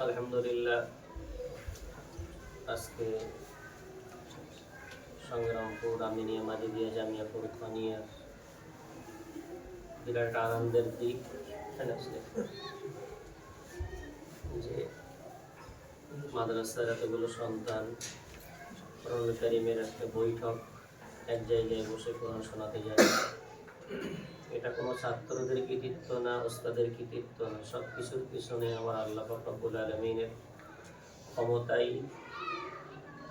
আলহামদুলিল্লাহ, আজকে সংগ্রামপুর আমিনিয়া মাজিদিয়া জামিয়া ফুরকানিয়ার বিরাট আনন্দের দিক যে মাদ্রাসার এতগুলো সন্তান কোরআন কারীমের একটা বৈঠক এক জায়গায় বসে কোরআন শোনাতে যায়। এটা কোনো ছাত্রদের কৃতিত্ব না, ওস্তাদের কৃতিত্ব না, সব কিছুর পিছনে আমার আল্লাহ পাক রব্বুল আলামিনের ক্ষমতাই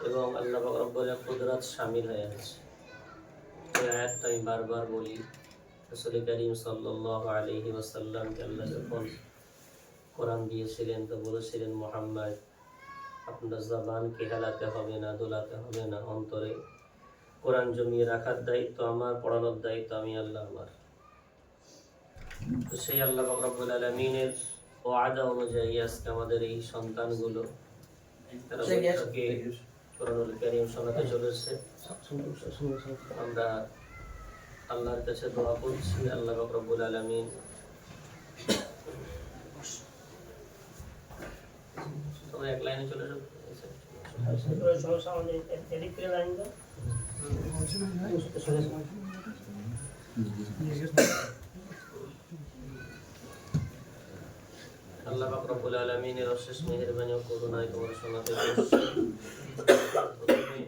এবং আল্লাহ পাক রব্বুল কুদরত শামিল হয়ে আছে। এই আয়াতটা আমি বারবার বলি। রাসূল কারীম সাল্লাল্লাহু আলাইহি ওয়াসাল্লামকে আল্লাহ যখন কোরআন দিয়েছিলেন তো বলেছিলেন, মুহাম্মদ আপনার জবানকে হেলাতে হবে না, দোলাতে হবে না, অন্তরে কোরআন জমিয়ে রাখার দায়িত্ব আমার, পড়ানোর দায়িত্ব আমি আল্লাহ আমার। তো সেই আল্লাহ পাক রব্বুল আলামিনের ওয়াদা অনুযায়ী আজকে আমাদের এই সন্তানগুলো তারা কোরআনুল কারীম শোনাতে চলেছে। আমরা আল্লাহর কাছে দোয়া করছি, আল্লাহ পাক রব্বুল আলামিন সবাই এক লাইনে চলে যাবে। আল্লাহ পাক রব্বুল আলামিনের অশেষ মেহেরবানি ও করুণায় তোমার শোনাতে প্রথমে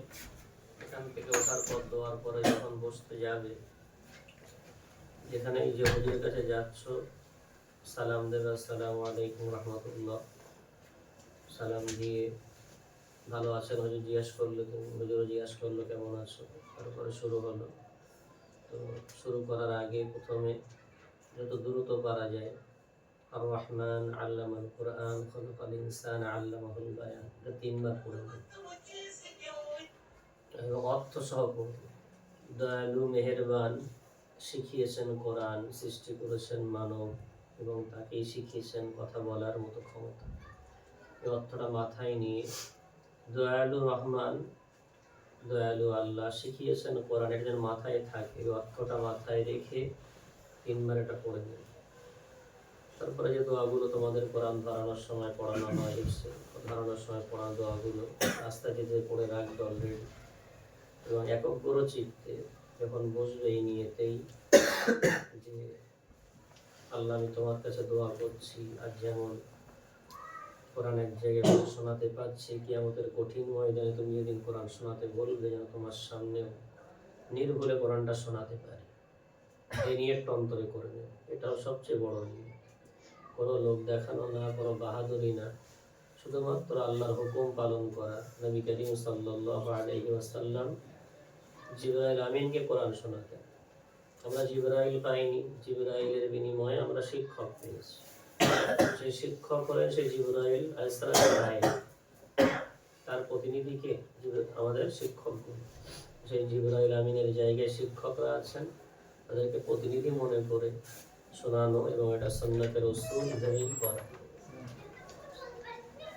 এখান থেকে ওঠার পর দোয়ার পরে যখন বসতে যাবে, যেখানে যে হুজুরের কাছে যাচ্ছ সালাম দেবে, আসসালামু আলাইকুম রাহমাতুল্লাহ। সালাম দিয়ে ভালো আছেন হুজুর জিজ্ঞেস করলো, হুজুর জিজ্ঞেস করলো কেমন আছো, তারপরে শুরু হলো। তো শুরু করার আগে প্রথমে যত দ্রুত পারা যায় আর রহমান আল্লামাল কুরআন খালাকাল ইনসান আল্লামাহুল বায়ান, এটা 3 বার পড়ে নেন এবং অর্থ সহ পড়ুন। দয়ালু মেহেরবান, শিখিয়েছেন কোরআন, সৃষ্টি করেছেন মানব এবং তাকেই শিখিয়েছেন কথা বলার মতো ক্ষমতা। এই অর্থটা মাথায় নিয়ে দয়ালু রহমান, দয়ালু আল্লাহ, শিখিয়েছেন কোরআন, এটা যেন মাথায় থাকে। এই অর্থটা মাথায় রেখে 3 বার এটা পড়ে নেন। তারপরে যে দোয়াগুলো তোমাদের কোরআন ধরানোর সময় পড়ানো হয়, ধরানোর সময় পড়ানো দোয়াগুলো রাস্তা যেতে পড়ে রাখবে অলরেডি, এবং একগ্র চিত্তে যখন বসবে এই নিয়েতেই যে আল্লাহ আমি তোমার কাছে দোয়া করছি, আর যেমন কোরআন এক জায়গায় শোনাতে পাচ্ছি, কিয়ামতের কঠিন ময়দানে তুমি যেদিন কোরআন শোনাতে বলবে যেন তোমার সামনেও নির্ভুলে কোরআনটা শোনাতে পারি। এই নিয়তটা অন্তরে করে নেবে। এটাও সবচেয়ে বড় নিয়ত। কোনো লোক দেখানো না, কোনো বাহাদুরি না, শুধুমাত্র আল্লাহর হুকুম পালন করা। নবী করিম সাল্লাল্লাহু আলাইহি ওয়াসাল্লাম জিবরাইল আমিনকে কোরআন শোনাতেন। আমরা জিবরাইল পাইনি, জিবরাইলের বিনিময়ে আমরা শিক্ষক পেয়েছি। সেই শিক্ষক হলেন সেই জিবরাইল আলাইহিস সালাম, তার প্রতিনিধিকে আমাদের শিক্ষকগুলো। সেই জিবরাইল আমিনের জায়গায় শিক্ষকরা আছেন, তাদেরকে প্রতিনিধি মনে করে শোনানো এবং এটা সুন্নাতের উসুল ধরেই করা,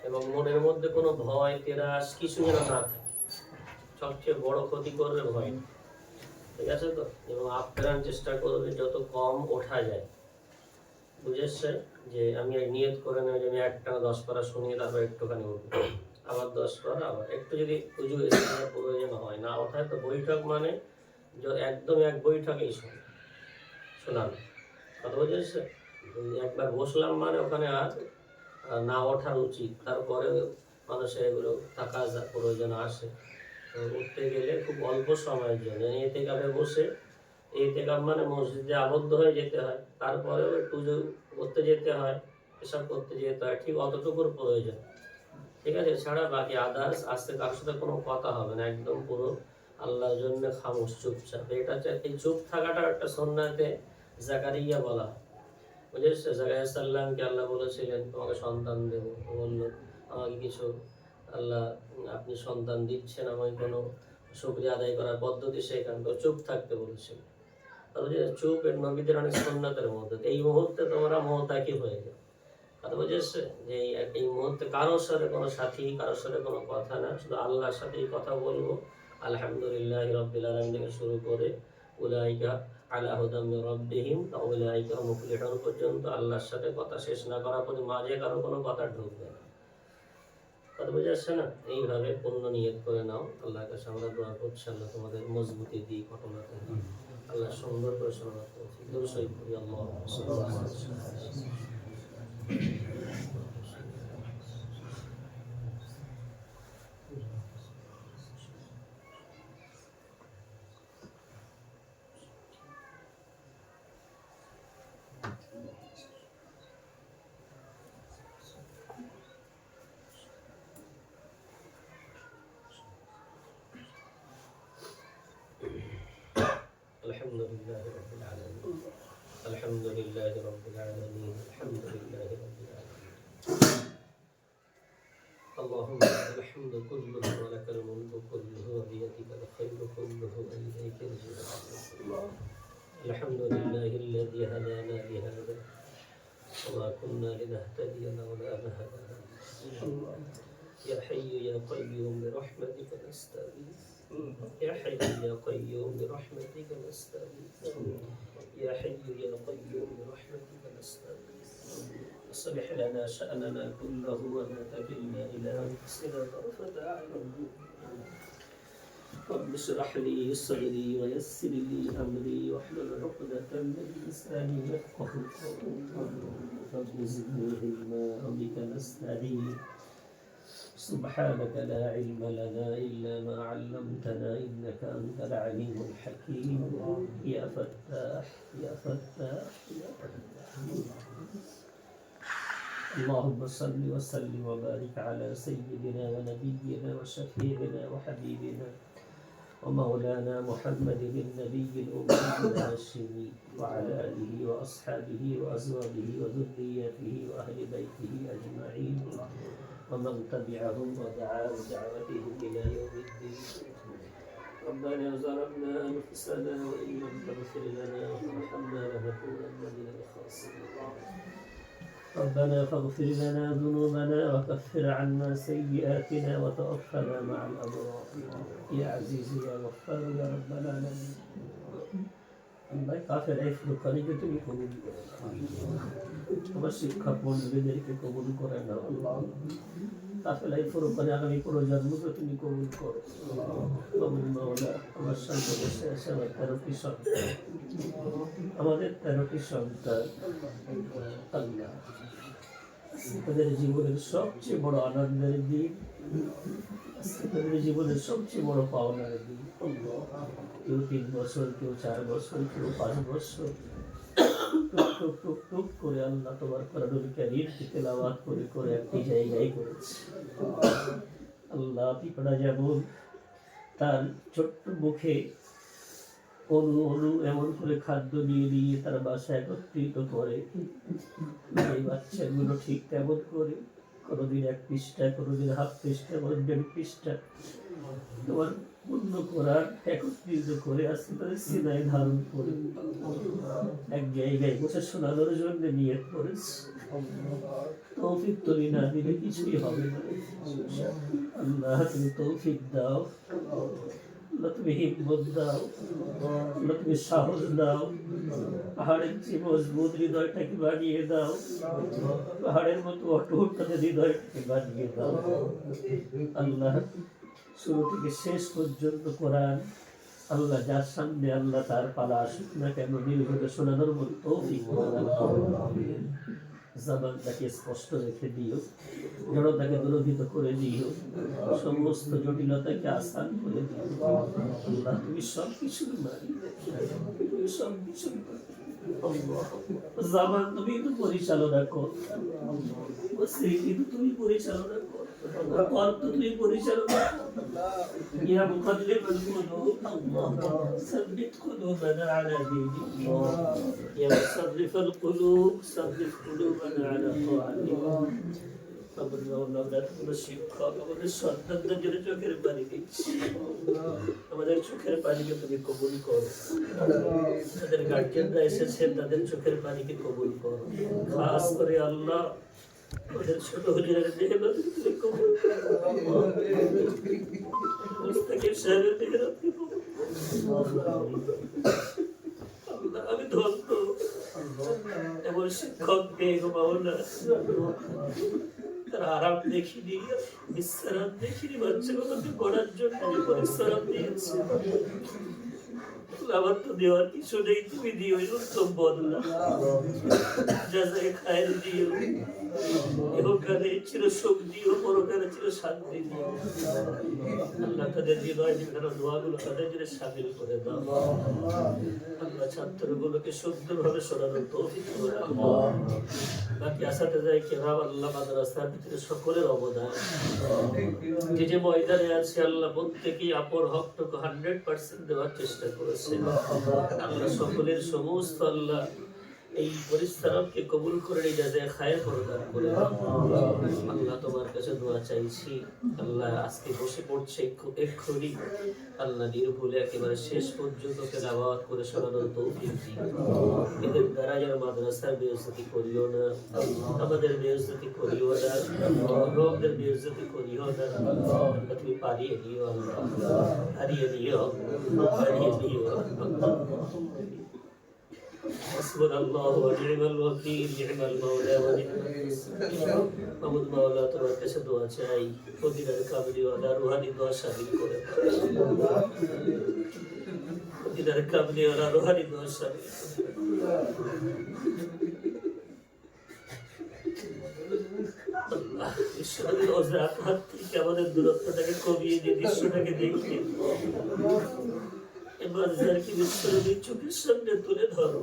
এবং মনের মধ্যে কোনো ভয় তেরাস কিছু যেন না থাকে। সবচেয়ে বড় ক্ষতি করবে ভয়, ঠিক আছে তো? এবং আপ্রাণ চেষ্টা করবে যত কম ওঠা যায়। বুঝেছে যে আমি নিয়ত করে নেই যে আমি একটানা 10 পারা শুনিয়ে তারপর একটুখানি উঠবো, আবার 10 পারা, আবার একটু যদি প্রয়োজন হয় না ওঠায়, তো বৈঠক মানে একদম এক বৈঠকেই শোনানো কথা বুঝেছে। একবার বসলাম মানে ওখানে আর না ওঠা উচিত। তারপরে মানুষের এগুলো থাকা প্রয়োজন আসে। তো উঠতে গেলে খুব অল্প সময়ের জন্য এতেকাফে বসে, এতেকাফ মানে মসজিদে আবদ্ধ হয়ে যেতে হয়, তারপরেও একটু করতে যেতে হয়, এসব করতে যেতে হয়, ঠিক অতটুকুর প্রয়োজন, ঠিক আছে? ছাড়া বাকি আদার্স আস্তে কারোর সাথে কোনো কথা হবে না, একদম পুরো আল্লাহর জন্য খামোশ, চুপচাপ। এটা এই চুপ থাকাটা একটা সুন্নাতে জাকারিয়া বলা হয়। বুঝেছো? জাকারিয়া সাল্লামকে আল্লাহ বলেছিলেন তোমাকে সন্তান দেব, বললো আমাকে কিছু আল্লাহ আপনি সন্তান দিচ্ছেন, আমাকে কোনো শুকরিয়া আদায় করার পদ্ধতি শেখান। তো চুপ থাকতে বলেছিলেন। তাহলে চুপ এর নবীদের অনেক সুন্নাতের মধ্যে। এই মুহূর্তে তোমরা মুহতাকিব হয়ে যাও, কথা বুঝেছে? যে এই মুহূর্তে কারোর সাথে কোনো সাথী, কারোর সাথে কোনো কথা না, শুধু আল্লাহর সাথেই কথা বলবো। আলহামদুলিল্লাহ রাব্বিল আলামিন থেকে শুরু করে উলাইকা আলা হুদাম মির রাব্বিহিম ওয়া উলাইকা হুমুল মুফলিহুন পর্যন্ত আল্লাহর সাথে কথা শেষ না করার পরে মাঝে কারো কোনো কথা ঢুকবে না। কথা বুঝে আসছে না? এইভাবে পূর্ণ নিয়ত করে নাও। আল্লাহর কাছে আমরা দোয়া করছি, আল্লাহ তোমাদের মজবুতি দিই, ঘটনাতে আল্লাহ সুন্দর করে শোনার তৌফিক দান করি। আল্লাহুম্মা সাল্লি আলা الحمد لله رب العالمين. الحمد لله رب العالمين. الحمد لله رب العالمين. اللهم لك الحمد كله ولك الملك كله وبيدك الخير كله وإليك الرجوع. الحمد لله الذي هدانا لهذا وما كنا لنهتدي لولا أن هدانا. يا حي يا قيوم برحمتك نستغيث. يا حي يا قيوم برحمتك نستغيث. يا حي يا قيوم برحمتك نستغيث. اصلح لنا شأننا كله ولا تكلنا إلى أنفسنا طرفة أعين. رب اشرح لي صدري ويسر لي أمري واحلل عقدة من لساني يفقهوا قولي. رب زدني علما وبك نستعين. سبحانك لا علم لنا إلا ما علمتنا إنك أنت العليم الحكيم. يا فتاح يا فتاح يا فتاح. اللهم صل وسلم وبارك على سيدنا ونبينا وشفيعنا وحبيبنا ومولانا محمد النبي الأمي الهاشمي وعلى آله وأصحابه وأزواجه وذريته وأهل بيته أجمعين ومن تبعهم ودعا بدعوتهم إلى يوم الدين. ربنا ظلمنا أنفسنا وإن لم تغفر لنا وترحمنا لنكونن من الخاسرين. ربنا فاغفر لنا ذنوبنا وكفر عنا سيئاتنا وتوفنا مع الأبرار. يا عزيز يا غفار يا رب العالمين. আল্লাহ কাফের এই ফুরকানিকে তুমি কবুল করে নাও। তোমার শিক্ষক মন্ডলীদেরকে কবুল করে নাও আল্লাহ। কাফের এই ফুরকানি আগামী প্রজন্মকে তুমি কবুল করো। আমার সামনে বসে আছে আমার 13টি সন্তান, আমাদের 13টি সন্তান আল্লাহ তাদের জীবনের সবচেয়ে বড় আনন্দের দিন, তাদের জীবনের সবচেয়ে বড় পাওনার দিন। কেউ 3 বছর, কেউ 4 বছর, কেউ 5 বছর টুক টুক টুক করে আল্লাহ তোমার কোরআনুল কারীম তেলাওয়াত করে করে একটি জায়গায় করেছে। আল্লাহ পিপড়া যেমন তার ছোট্ট মুখে অনু অনু এমন করে খাদ্য নিয়ে নিয়ে তার বাসা একত্রিত করে, এই বাচ্চাগুলো ঠিক তেমন করে কোনোদিন 1 পৃষ্ঠা, কোনোদিন হাফ পৃষ্ঠা, কোনোদিন 1.5 পৃষ্ঠা তোমার পূর্ণ কোরআন একত্রিত করে আজকে তাদের সিনায় ধারণ করে এক জায়গায় বসে শোনানোর জন্য নিয়ত করেছে। তৌফিক তুমি না দিলে কিছুই হবে না। আল্লাহ তুমি তৌফিক দাও, আল্লাহ তুমি হিম্মত দাও, আল্লাহ তুমি সাহস দাও। পাহাড়ের চেয়ে মজবুত হৃদয়টাকে বানিয়ে দাও, পাহাড়ের মতো অটুট তাদের হৃদয়টাকে বানিয়ে দাও আল্লাহ। শুরু থেকে শেষ পর্যন্ত কোরআন আল্লাহ যার সামনে আল্লাহ তার পালা আসুক না কেন নির্ভরে শোনানোর মতো তৌফিক প্রদান করো। জবানটাকে স্পষ্ট রেখে দিও, জড়তাকে দূরীভূত করে দিও, সমস্ত জটিলতাকে আসান করে দিও আল্লাহ। তুমি সব কিছুর মালিক, তুমি সব কিছুর জবান তুমি তো পরিচালনা করো, স্মৃতি তো তুমি পরিচালনা করো, কল্প তুমি পরিচালনা করো। يا مقلب القلوب اللهم ثبت قلوبنا على دينك. يا مصرف القلوب صرف قلوبنا على طاعتك. শিক্ষক আমাদের সন্তানদের জন্য চোখের পানি দিচ্ছি, আমাদের চোখের পানিকে তুমি কবুল করো। তাদের গার্জিয়ানরা এসেছেন, তাদের চোখের পানিকে কবুল করো। খাস করে আল্লাহ ওদের ছোট হুজুরের নেহমত তুমি কবুল করো। মুস্তাকিম সাহেবের নেহমত কবুল করো। আল্লাহ আমি ধন্য এমন শিক্ষক পেয়ে গো মাওলা, তারা আরাম দেখিনি, বিশ্রাম দেখিনি, বাচ্চাগুলোকে পড়ার জন্য পরিশ্রম দিয়েছে। আমার তো দেওয়ার কিছু নেই, তুমি দিও উত্তম বদলা, যাচাই খায়ের দিও, ইহকালে চির সুখ দিও, পরকালে চির শান্তি দিও। আল্লাহ তাদের হৃদয় যেখানে দোয়াগুলো তাদের জন্য সামিল করে দাও। আল্লাহ ছাত্রগুলোকে সুন্দরভাবে শোনানোর তৌফিক করে দাও। বাকি আসাতে যায় কেরাম আল্লাহ মাদ্রাসার ভিতরে সকলের অবদান, যে যে ময়দানে আছে আল্লাহ প্রত্যেকেই আপন হকটুকু 100% দেওয়ার চেষ্টা করেছে। আল্লাহ সকলের সমস্ত আল্লাহ এই পরিশ্রমকে কবুল করে নিয়ে যাতে খায়ের প্রদান করে দাও। আল্লাহ তোমার কাছে দোয়া চাইছি, আল্লাহ আজকে বসে পড়ছে এক্ষুনি আল্লাহ নির্ভুলে একেবারে শেষ পর্যন্ত তেলাওয়াত করে শোনানোর তৌফিক দিও। এদের দ্বারা যেন মাদ্রাসার বেইজ্জতি করিও না, আমাদের বেইজ্জতি করিও না, রোগদের বেইজ্জতি করিও না। আল্লাহ তুমি পারিয়ে দিও, আল্লাহ হারিয়ে দিও, হারিয়ে দিও। حسبنا الله ونعم الوكيل نعم المولى ونعم النصير মাহমুদ মাওলা তোমার কাছে দোয়া চাই, মদিনার কামলি ওয়ালা রুহানি দোয়া শামিল করে মদিনার কামলি ওয়ালা রুহানি দোয়া শামিল আল্লাহ ঈশ্বরের অজাত হাত থেকে আমাদের দূরত্বটাকে কমিয়ে দিয়ে দৃশ্যটাকে দেখিয়ে এবার যাকে বিশ্বরবীর চোখের সামনে তুলে ধরো।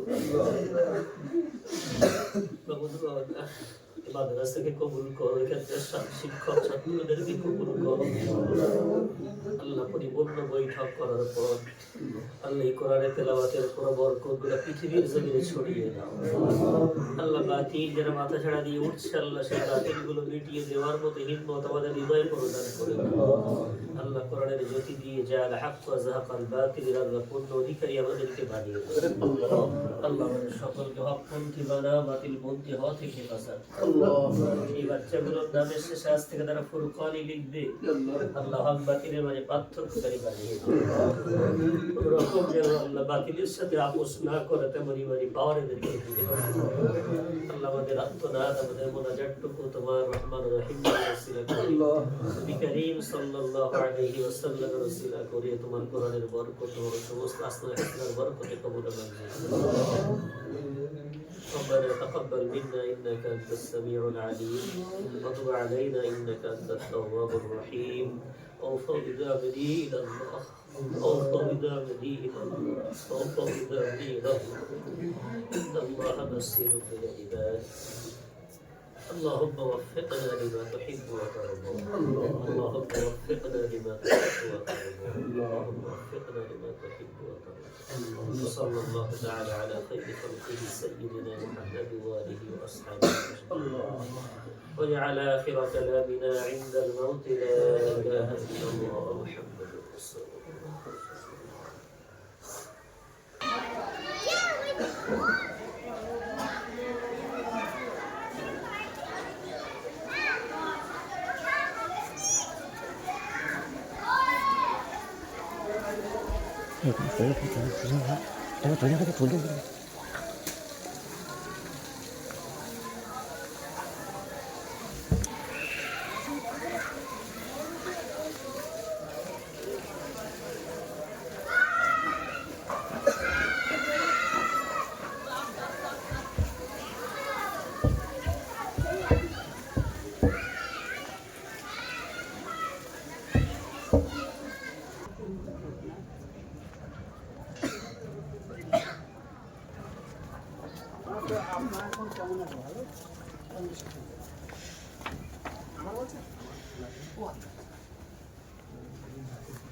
মাদ্রাসাকে কবুল করো, এখানকার শিক্ষক ছাত্রদেরকে কবুল করো। আল্লাহ পরিপূর্ণ বৈঠক করার পর আল্লাহ এই কোরআনে তেলাওয়াতের পুরো বরকতগুলো পৃথিবীর জমিনে ছড়িয়ে দাও। আল্লাহ বাতিল যারা মাথা ছাড়া দিয়ে উঠছে আল্লাহ সেই বাতিলগুলো মিটিয়ে দেওয়ার মতো হিম্মত আমাদের হৃদয়ে প্রদান করে দাও। আল্লাহ কোরআনের জ্যোতি দিয়ে জাল হক ওয়া যাহাকাল বাতিল আল্লাহ পূর্ণ অধিকারী আমাদেরকে বানিয়ে দাও। আল্লাহ আমাদের সকলকে হকপন্থী বানা, বাতিলপন্থী হওয়া থেকে বাঁচান। এই বাচ্চাগুলোর নামের শেষে আজ থেকে তারা ফুরকানি লিখবে। আল্লাহ হক বাতিলের মাঝে পার্থক্যকারী বানিয়ে দাও। কোন রকম যেন আল্লাহ বাতিলের সাথে আপোষ না করে তেমন ইমানি পাওয়ার এদেরকে দিবে। আল্লাহ আমাদের আত্মনাদ, আমাদের মোনাজাতটুকু তোমার রহমান রহিমের ওসিলা করে, নবী করিম সাল্লাল্লাহু আলাইহি ওয়াসাল্লামের ওসিলা করে তোমার কোরআনের বরকত, তোমার সমস্ত আসমানের বরকতে কবুল করুন। ربنا تقبل منا إنك أنت السميع العليم وتب علينا إنك أنت التواب الرحيم. أوفوا بدعوتي إلى الله، أوفوا بدعوتي إلى الله، أوفوا بدعوتي إلى الله، إن الله بصير بالعباد. اللهم وفقنا لما تحب وترضى، اللهم وفقنا لما تحب وترضى، اللهم وفقنا لما تحب وترضى. وصلى الله تعالى على خير خلقه سيدنا محمد وآله وأصحابه أجمعين. وجعل آخر كلامنا عند الموت لا إله إلا الله محمد رسول الله.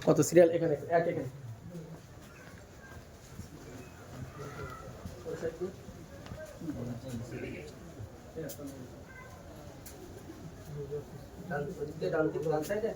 কত সিরিয়াল এখানে এক এখানে ডান সাইডে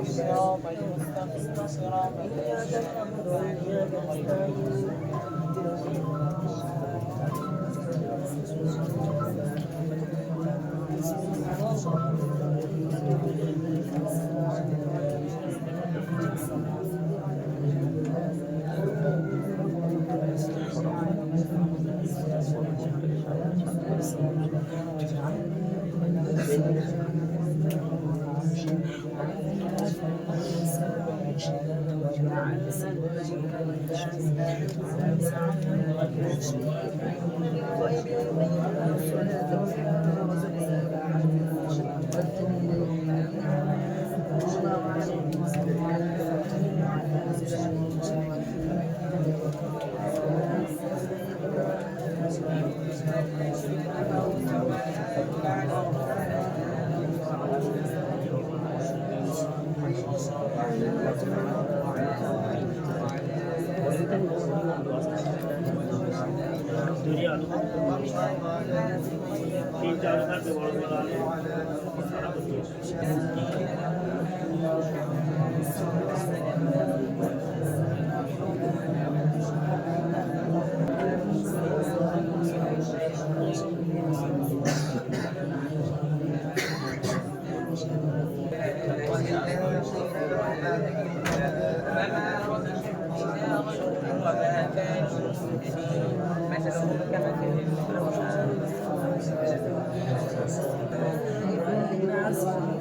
الصراط المستقيم صراط إياك نعبد وإياك نستعين مثلا